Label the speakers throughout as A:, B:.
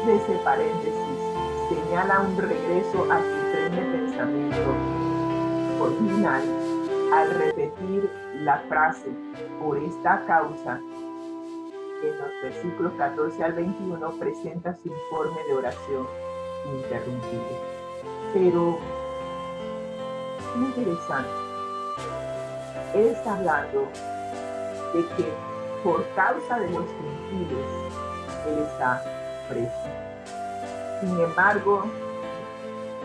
A: de ese paréntesis señala un regreso a su tren de pensamiento original al repetir la frase por esta causa. En los versículos 14 al 21 presenta su informe de oración interrumpido. Pero interesante, él está hablando de que por causa de los gentiles él está preso. Sin embargo,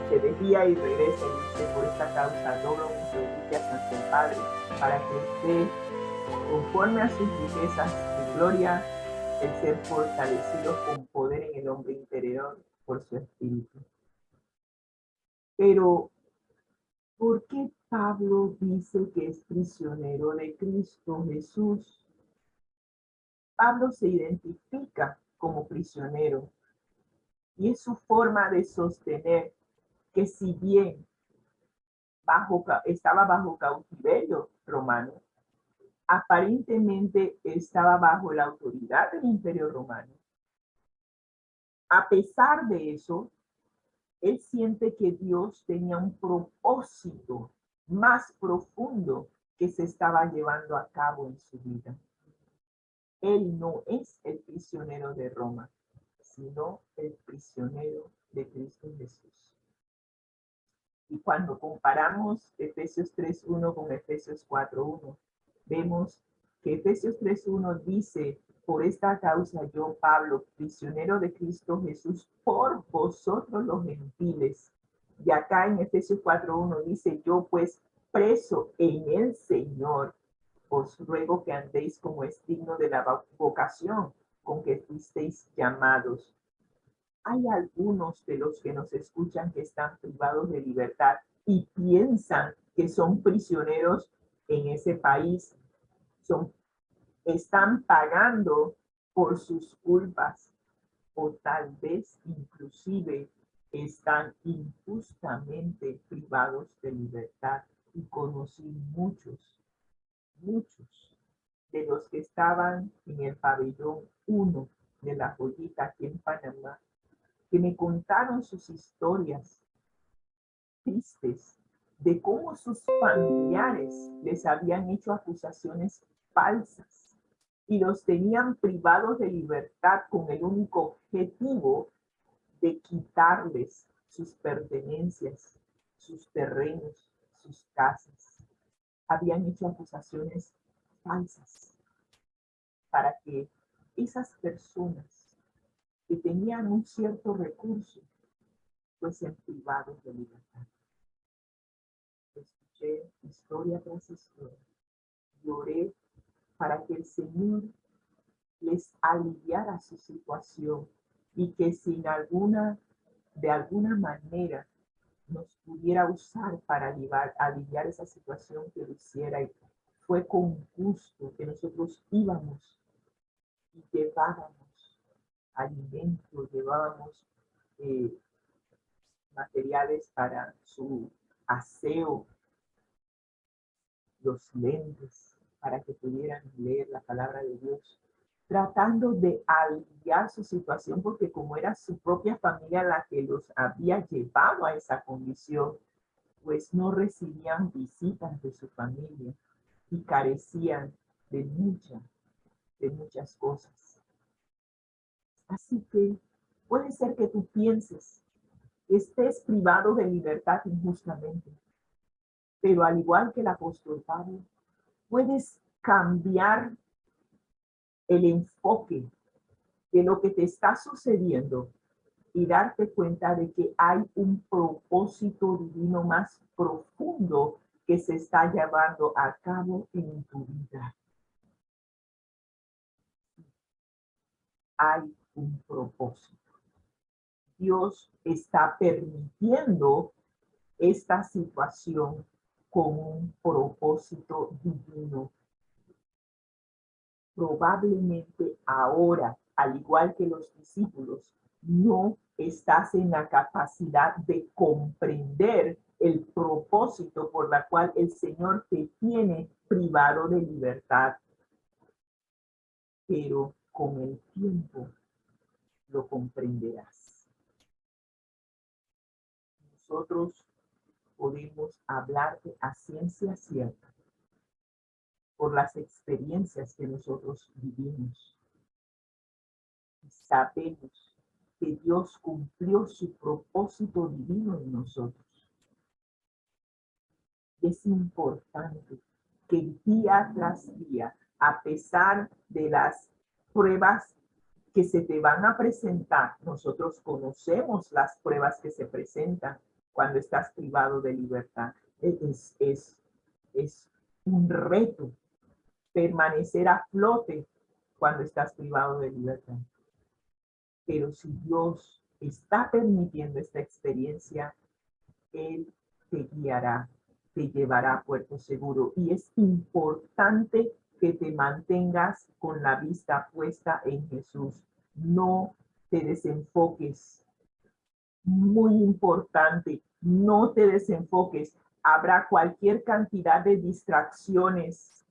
A: se desvía y regresa y dice: por esta causa doblo mis rodillas ante el Padre, para que esté conforme a sus riquezas y gloria, el ser fortalecido con poder en el hombre interior por su espíritu. Pero, ¿por qué Pablo dice que es prisionero de Cristo Jesús? Pablo se identifica como prisionero y es su forma de sostener que si bien estaba bajo cautiverio romano, aparentemente estaba bajo la autoridad del Imperio Romano. A pesar de eso, él siente que Dios tenía un propósito más profundo que se estaba llevando a cabo en su vida. Él no es el prisionero de Roma, sino el prisionero de Cristo Jesús. Y cuando comparamos Efesios 3:1 con Efesios 4:1, vemos que Efesios 3:1 dice: por esta causa yo, Pablo, prisionero de Cristo Jesús, por vosotros los gentiles. Y acá en Efesios 4:1 dice: yo pues preso en el Señor, os ruego que andéis como es digno de la vocación con que fuisteis llamados. Hay algunos de los que nos escuchan que están privados de libertad y piensan que son prisioneros en ese país, están pagando por sus culpas, o tal vez inclusive están injustamente privados de libertad. Y conocí muchos de los que estaban en el pabellón 1 de la Joyita aquí en Panamá, que me contaron sus historias tristes de cómo sus familiares les habían hecho acusaciones falsas y los tenían privados de libertad con el único objetivo de quitarles sus pertenencias, sus terrenos, sus casas. Habían hecho acusaciones falsas para que esas personas que tenían un cierto recurso fuesen privados de libertad. Escuché historia tras historia. Lloré para que el Señor les aliviara su situación y que si de alguna manera nos pudiera usar para aliviar esa situación, que lo hiciera. Y fue con gusto que nosotros íbamos y llevábamos alimentos, llevábamos materiales para su aseo, los lentes, para que pudieran leer la palabra de Dios, tratando de aliviar su situación, porque como era su propia familia la que los había llevado a esa condición, pues no recibían visitas de su familia y carecían de muchas cosas. Así que puede ser que tú pienses que estés privado de libertad injustamente, pero al igual que el apóstol Pablo, puedes cambiar el enfoque de lo que te está sucediendo y darte cuenta de que hay un propósito divino más profundo que se está llevando a cabo en tu vida. Hay un propósito. Dios está permitiendo esta situación con un propósito divino. Probablemente ahora, al igual que los discípulos, no estás en la capacidad de comprender el propósito por la cual el Señor te tiene privado de libertad. Pero con el tiempo lo comprenderás. Nosotros podemos hablarte a ciencia cierta por las experiencias que nosotros vivimos. Y sabemos que Dios cumplió su propósito divino en nosotros. Es importante que día tras día, a pesar de las pruebas que se te van a presentar, nosotros conocemos las pruebas que se presentan cuando estás privado de libertad. Es un reto permanecer a flote cuando estás privado de libertad. Pero si Dios está permitiendo esta experiencia, Él te guiará, te llevará a puerto seguro. Y es importante que te mantengas con la vista puesta en Jesús. No te desenfoques. Muy importante, no te desenfoques. Habrá cualquier cantidad de distracciones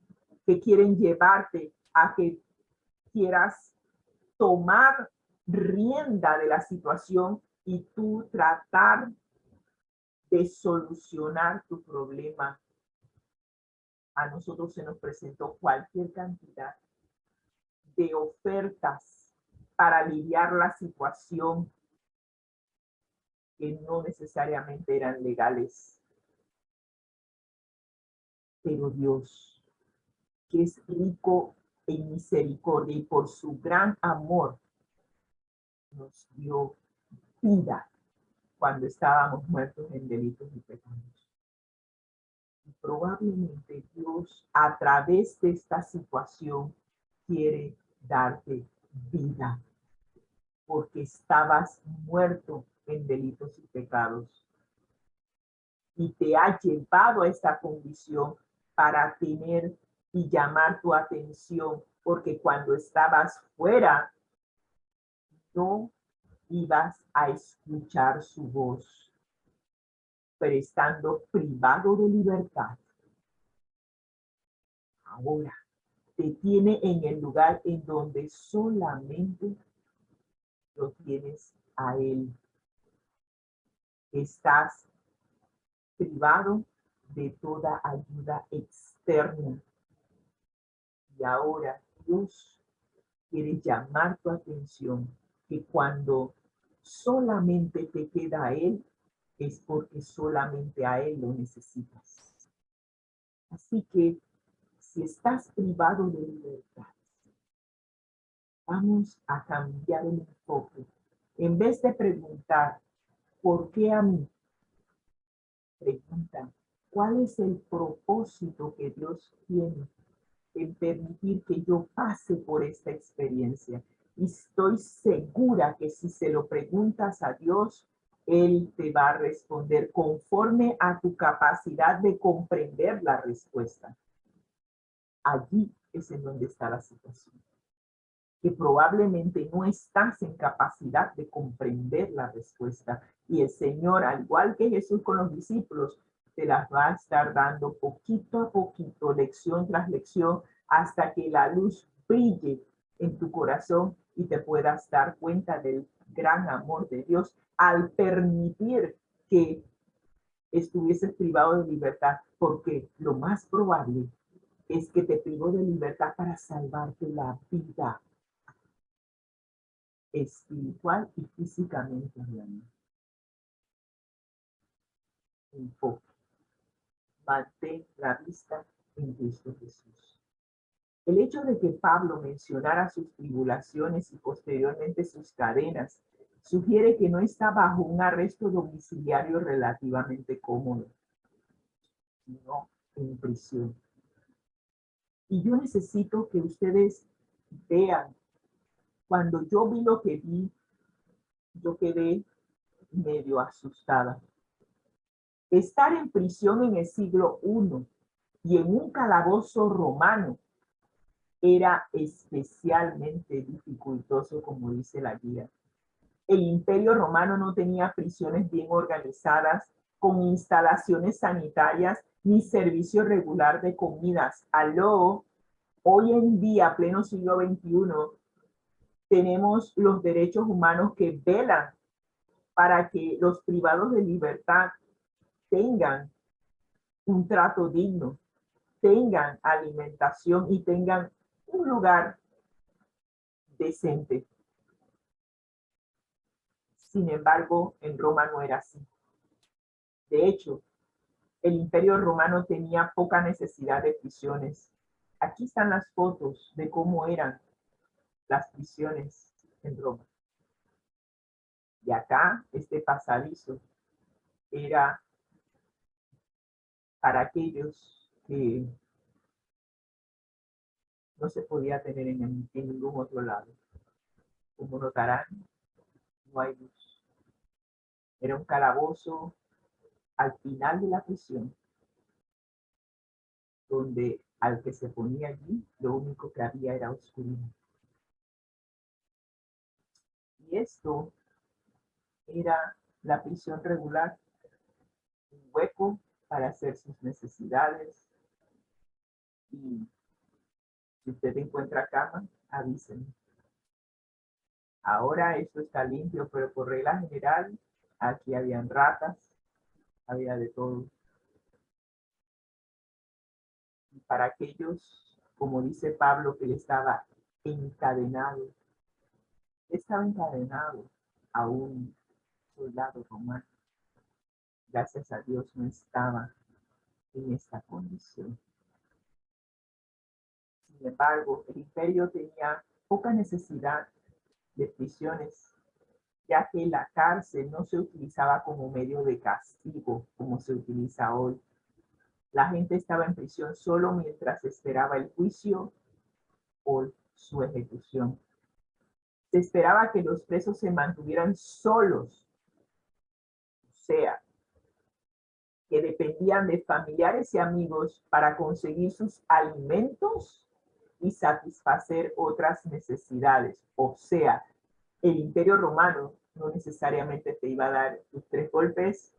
A: que quieren llevarte a que quieras tomar rienda de la situación y tú tratar de solucionar tu problema. A nosotros se nos presentó cualquier cantidad de ofertas para aliviar la situación que no necesariamente eran legales. Pero Dios, que es rico en misericordia y por su gran amor, nos dio vida cuando estábamos muertos en delitos y pecados. Y probablemente Dios, a través de esta situación, quiere darte vida, porque estabas muerto en delitos y pecados. Y te ha llevado a esta condición para tener y llamar tu atención, porque cuando estabas fuera, no ibas a escuchar su voz. Pero estando privado de libertad, ahora te tiene en el lugar en donde solamente lo tienes a Él. Estás privado de toda ayuda externa. Y ahora Dios quiere llamar tu atención que cuando solamente te queda a Él, es porque solamente a Él lo necesitas. Así que si estás privado de libertad, vamos a cambiar el enfoque. En vez de preguntar, ¿por qué a mí? Pregunta, ¿cuál es el propósito que Dios tiene en permitir que yo pase por esta experiencia? Y estoy segura que si se lo preguntas a Dios, Él te va a responder conforme a tu capacidad de comprender la respuesta. Allí es en donde está la situación. Que probablemente no estás en capacidad de comprender la respuesta. Y el Señor, al igual que Jesús con los discípulos, te las va a estar dando poquito a poquito, lección tras lección, hasta que la luz brille en tu corazón y te puedas dar cuenta del gran amor de Dios al permitir que estuvieses privado de libertad, porque lo más probable es que te privó de libertad para salvarte la vida espiritual y físicamente hablando. Enfoque. Mantén la vista en Cristo Jesús. El hecho de que Pablo mencionara sus tribulaciones y posteriormente sus cadenas sugiere que no está bajo un arresto domiciliario relativamente cómodo, sino en prisión. Y yo necesito que ustedes vean, cuando yo vi lo que vi, yo quedé medio asustada. Estar en prisión en el siglo I y en un calabozo romano era especialmente dificultoso, como dice la guía. El Imperio Romano no tenía prisiones bien organizadas, con instalaciones sanitarias, ni servicio regular de comidas. Aló, hoy en día, pleno siglo XXI, tenemos los derechos humanos que velan para que los privados de libertad tengan un trato digno, tengan alimentación y tengan un lugar decente. Sin embargo, en Roma no era así. De hecho, el Imperio Romano tenía poca necesidad de prisiones. Aquí están las fotos de cómo eran las prisiones en Roma. Y acá, este pasadizo era para aquellos que no se podía tener en ningún otro lado. Como notarán, no hay luz. Era un calabozo al final de la prisión, donde al que se ponía allí, lo único que había era oscuridad. Y esto era la prisión regular, un hueco para hacer sus necesidades. Y si usted encuentra cama, avísenme. Ahora esto está limpio, pero por regla general, aquí habían ratas, había de todo. Y para aquellos, como dice Pablo, que él estaba encadenado a un soldado romano. Gracias a Dios no estaba en esta condición. Sin embargo, el imperio tenía poca necesidad de prisiones, ya que la cárcel no se utilizaba como medio de castigo como se utiliza hoy. La gente estaba en prisión solo mientras esperaba el juicio o su ejecución. Se esperaba que los presos se mantuvieran solos, o sea, que dependían de familiares y amigos para conseguir sus alimentos y satisfacer otras necesidades. O sea, el Imperio Romano no necesariamente te iba a dar tus 3 golpes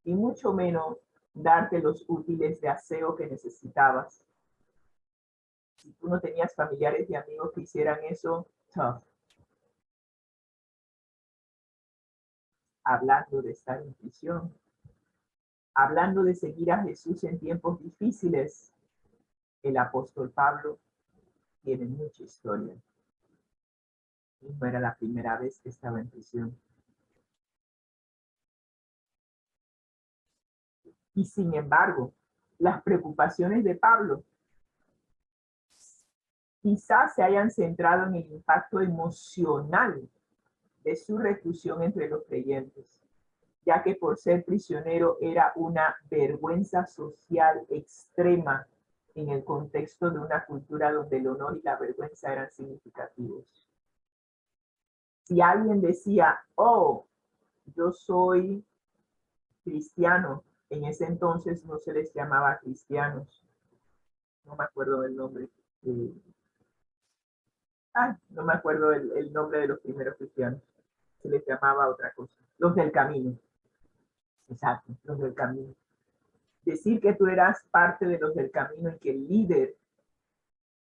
A: y mucho menos darte los útiles de aseo que necesitabas. Si tú no tenías familiares y amigos que hicieran eso, tough. Hablando de estar en prisión, hablando de seguir a Jesús en tiempos difíciles, el apóstol Pablo tiene mucha historia. Y no era la primera vez que estaba en prisión. Y sin embargo, las preocupaciones de Pablo quizás se hayan centrado en el impacto emocional de su reclusión entre los creyentes, ya que por ser prisionero era una vergüenza social extrema en el contexto de una cultura donde el honor y la vergüenza eran significativos. Si alguien decía, oh, yo soy cristiano, en ese entonces no se les llamaba cristianos, no me acuerdo del nombre. No me acuerdo el nombre de los primeros cristianos, se les llamaba otra cosa. Los del camino. Exacto, los del camino. Decir que tú eras parte de los del camino y que el líder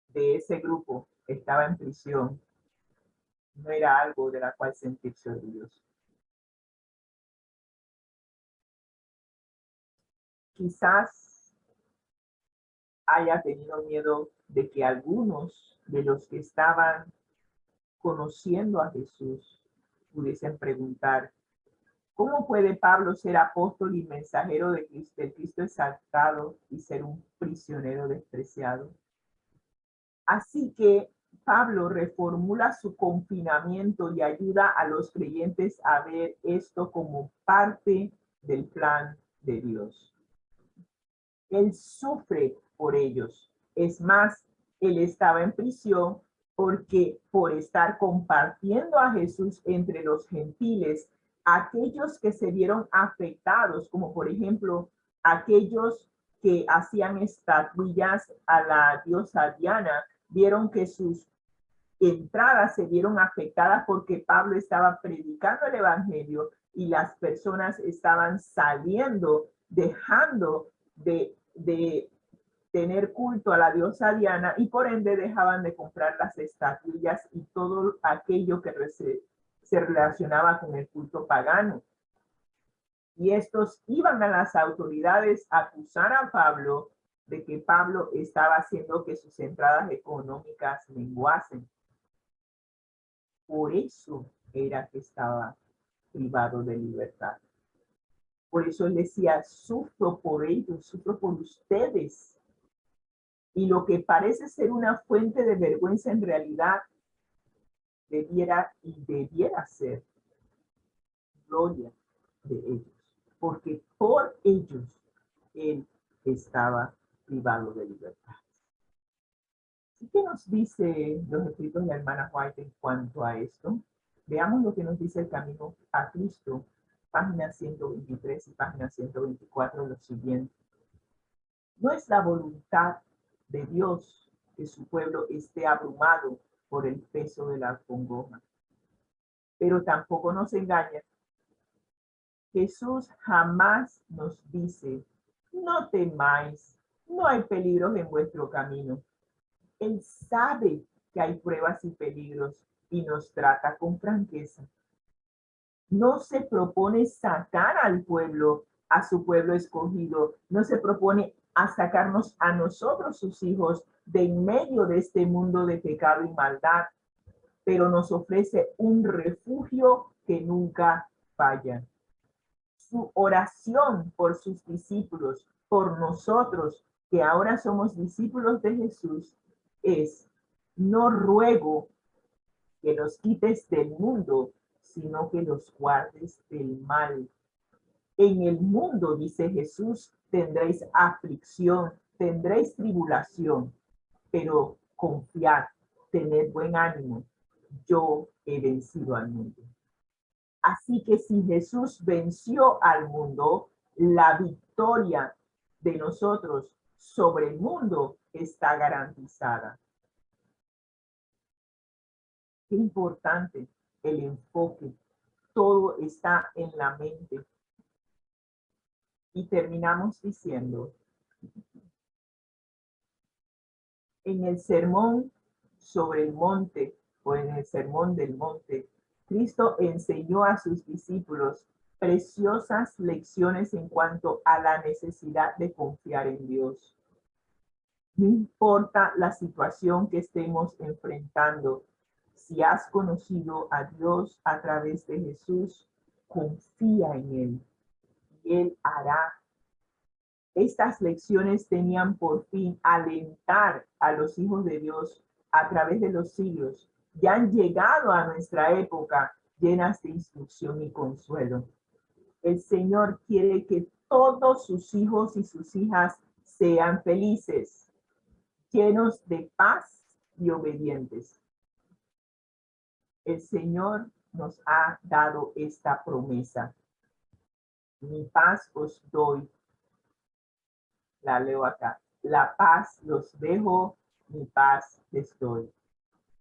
A: de ese grupo estaba en prisión no era algo de la cual sentirse orgulloso. Quizás haya tenido miedo de que algunos de los que estaban conociendo a Jesús pudiesen preguntar, ¿cómo puede Pablo ser apóstol y mensajero de Cristo, del Cristo exaltado y ser un prisionero despreciado? Así que Pablo reformula su confinamiento y ayuda a los creyentes a ver esto como parte del plan de Dios. Él sufre por ellos. Es más, él estaba en prisión porque por estar compartiendo a Jesús entre los gentiles, aquellos que se vieron afectados, como por ejemplo, aquellos que hacían estatuillas a la diosa Diana, vieron que sus entradas se vieron afectadas porque Pablo estaba predicando el evangelio y las personas estaban saliendo, dejando de tener culto a la diosa Diana y por ende dejaban de comprar las estatuillas y todo aquello que se relacionaba con el culto pagano. Y estos iban a las autoridades a acusar a Pablo de que Pablo estaba haciendo que sus entradas económicas menguasen. Por eso era que estaba privado de libertad. Por eso él decía, sufro por ellos, sufro por ustedes. Y lo que parece ser una fuente de vergüenza en realidad debiera ser gloria de ellos. Porque por ellos él estaba privado de libertad. ¿Y qué nos dice los escritos de la hermana White en cuanto a esto? Veamos lo que nos dice el Camino a Cristo, página 123 y página 124, lo siguiente. No es la voluntad de Dios que su pueblo esté abrumado por el peso de la congoja. Pero tampoco nos engaña. Jesús jamás nos dice, no temáis, no hay peligros en vuestro camino. Él sabe que hay pruebas y peligros y nos trata con franqueza. No se propone sacar al pueblo, a su pueblo escogido, no se propone a sacarnos a nosotros, sus hijos, de en medio de este mundo de pecado y maldad, pero nos ofrece un refugio que nunca falla. Su oración por sus discípulos, por nosotros, que ahora somos discípulos de Jesús, es: no ruego que los quites del mundo, sino que los guardes del mal. En el mundo, dice Jesús, tendréis aflicción, tendréis tribulación, pero confiad, tened buen ánimo, yo he vencido al mundo. Así que si Jesús venció al mundo, la victoria de nosotros sobre el mundo está garantizada. Qué importante el enfoque. Todo está en la mente. Y terminamos diciendo, en el sermón sobre el monte, o en el sermón del monte, Cristo enseñó a sus discípulos preciosas lecciones en cuanto a la necesidad de confiar en Dios. No importa la situación que estemos enfrentando, si has conocido a Dios a través de Jesús, confía en Él y Él hará. Estas lecciones tenían por fin alentar a los hijos de Dios a través de los siglos y han llegado a nuestra época llenas de instrucción y consuelo. El Señor quiere que todos sus hijos y sus hijas sean felices, llenos de paz y obedientes. El Señor nos ha dado esta promesa. Mi paz os doy. La leo acá. La paz los dejo, mi paz les doy.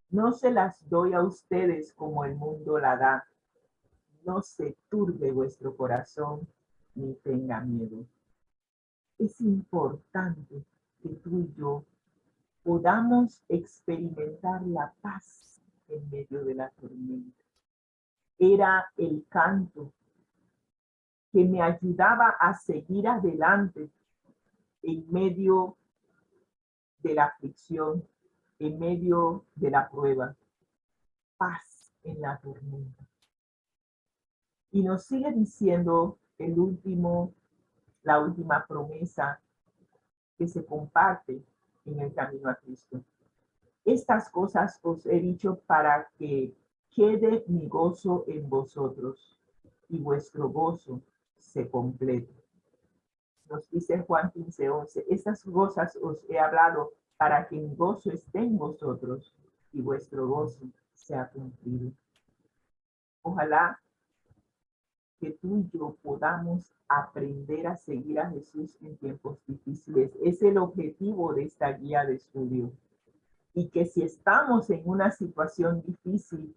A: No se las doy a ustedes como el mundo la da. No se turbe vuestro corazón ni tenga miedo. Es importante que tú y yo podamos experimentar la paz en medio de la tormenta. Era el canto que me ayudaba a seguir adelante en medio de la aflicción, en medio de la prueba. Paz en la tormenta. Y nos sigue diciendo la última promesa que se comparte en el camino a Cristo. Estas cosas os he dicho para que quede mi gozo en vosotros y vuestro gozo se complete. Nos dice Juan 15:11, estas cosas os he hablado para que mi gozo esté en vosotros y vuestro gozo sea cumplido. Ojalá que tú y yo podamos aprender a seguir a Jesús en tiempos difíciles. Es el objetivo de esta guía de estudio. Y que si estamos en una situación difícil,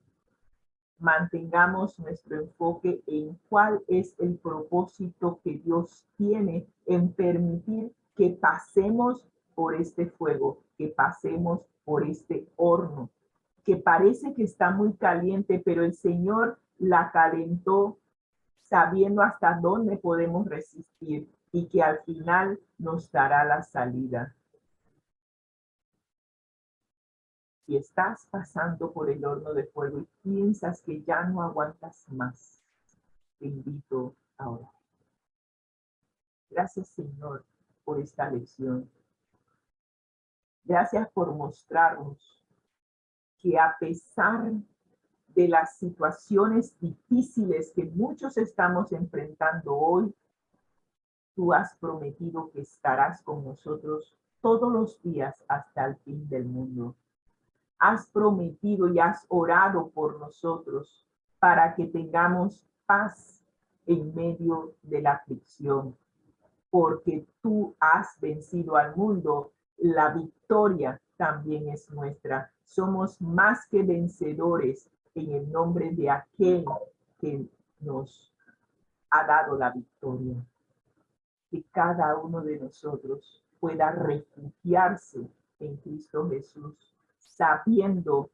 A: mantengamos nuestro enfoque en cuál es el propósito que Dios tiene en permitir que pasemos por este fuego, que pasemos por este horno, que parece que está muy caliente, pero el Señor la calentó sabiendo hasta dónde podemos resistir y que al final nos dará la salida. Si estás pasando por el horno de fuego y piensas que ya no aguantas más, te invito a orar. Gracias, Señor, por esta lección. Gracias por mostrarnos que a pesar de las situaciones difíciles que muchos estamos enfrentando hoy, tú has prometido que estarás con nosotros todos los días hasta el fin del mundo. Has prometido y has orado por nosotros para que tengamos paz en medio de la aflicción, porque tú has vencido al mundo. La victoria también es nuestra. Somos más que vencedores en el nombre de aquel que nos ha dado la victoria. Que cada uno de nosotros pueda refugiarse en Cristo Jesús, sabiendo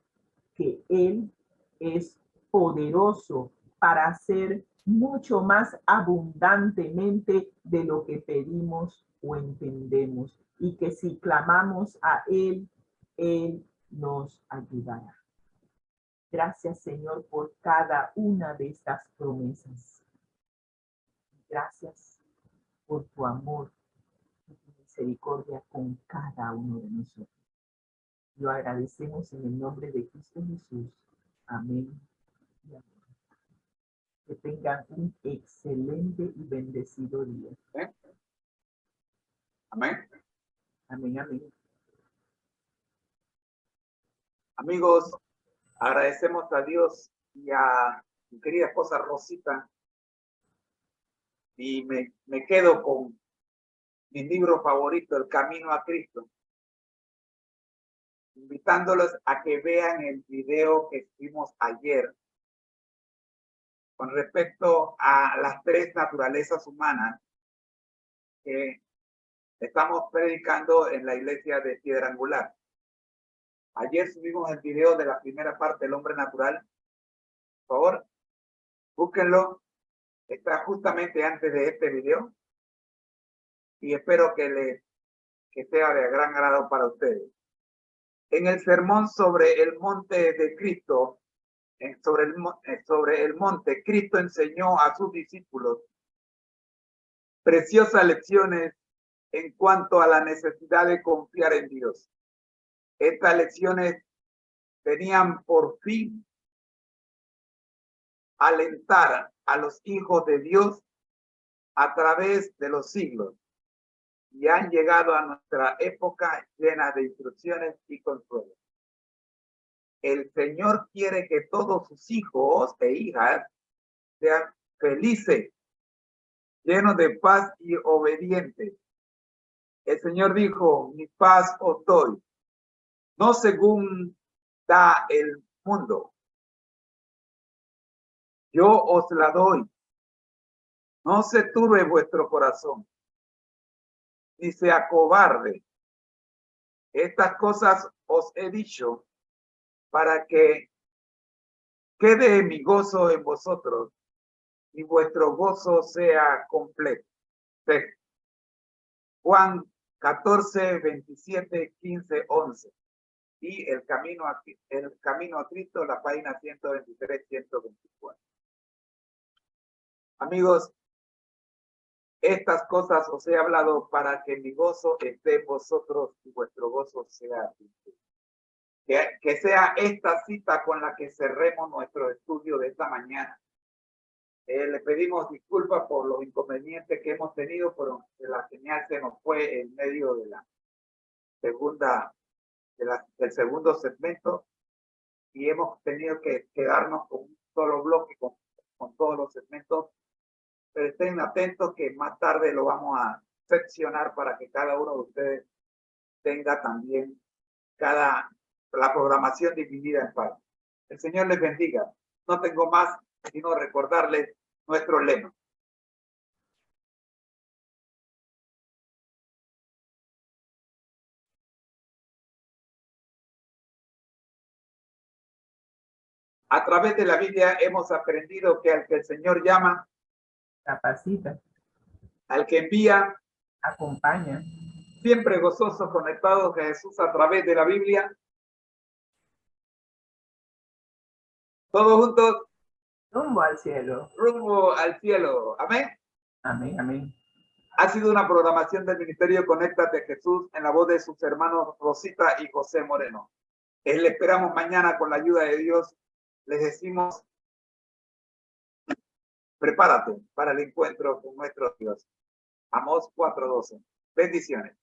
A: que Él es poderoso para hacer mucho más abundantemente de lo que pedimos o entendemos, y que si clamamos a Él, Él nos ayudará. Gracias, Señor, por cada una de estas promesas. Gracias por tu amor y tu misericordia con cada uno de nosotros. Lo agradecemos en el nombre de Cristo Jesús. Amén y amén. Que tengan un excelente y bendecido día.
B: Amén.
A: Amén, amén.
B: Amigos, agradecemos a Dios y a mi querida esposa Rosita, y me quedo con mi libro favorito, El Camino a Cristo, invitándolos a que vean el video que hicimos ayer con respecto a las 3 naturalezas humanas que estamos predicando en la iglesia de Piedra Angular. Ayer subimos el video de la primera parte, El hombre natural. Por favor, búsquenlo. Está justamente antes de este video. Y espero que sea de gran agrado para ustedes. En el sermón sobre el monte de Cristo, sobre el monte, Cristo enseñó a sus discípulos preciosas lecciones en cuanto a la necesidad de confiar en Dios. Estas lecciones tenían por fin alentar a los hijos de Dios a través de los siglos, y han llegado a nuestra época llena de instrucciones y consuelo. El Señor quiere que todos sus hijos e hijas sean felices, llenos de paz y obedientes. El Señor dijo: mi paz os doy, no según da el mundo. Yo os la doy. No se turbe vuestro corazón, ni se acobarde. Estas cosas os he dicho para que quede mi gozo en vosotros y vuestro gozo sea completo. Juan 14, 27, 15, 11. Y el camino a Cristo, la página 123, 124. Amigos, estas cosas os he hablado para que mi gozo esté en vosotros y vuestro gozo sea que sea esta cita con la que cerremos nuestro estudio de esta mañana. Le pedimos disculpas por los inconvenientes que hemos tenido, pero la señal se nos fue en medio de la del segundo segmento, y hemos tenido que quedarnos con un solo bloque con todos los segmentos. Pero estén atentos que más tarde lo vamos a seccionar para que cada uno de ustedes tenga también la programación dividida en partes. El Señor les bendiga. No tengo más sino recordarles nuestro lema. A través de la Biblia hemos aprendido que al que el Señor llama,
A: capacita,
B: al que envía,
A: acompaña.
B: siempre gozosos, conectados a Jesús a través de la Biblia. Todos juntos,
A: Rumbo al cielo.
B: rumbo al cielo. Amén.
A: Amén, amén.
B: Ha sido una programación del Ministerio Conéctate Jesús en la voz de sus hermanos Rosita y José Moreno. Les esperamos mañana con la ayuda de Dios. Les decimos, prepárate para el encuentro con nuestro Dios. Amós 4:12. Bendiciones.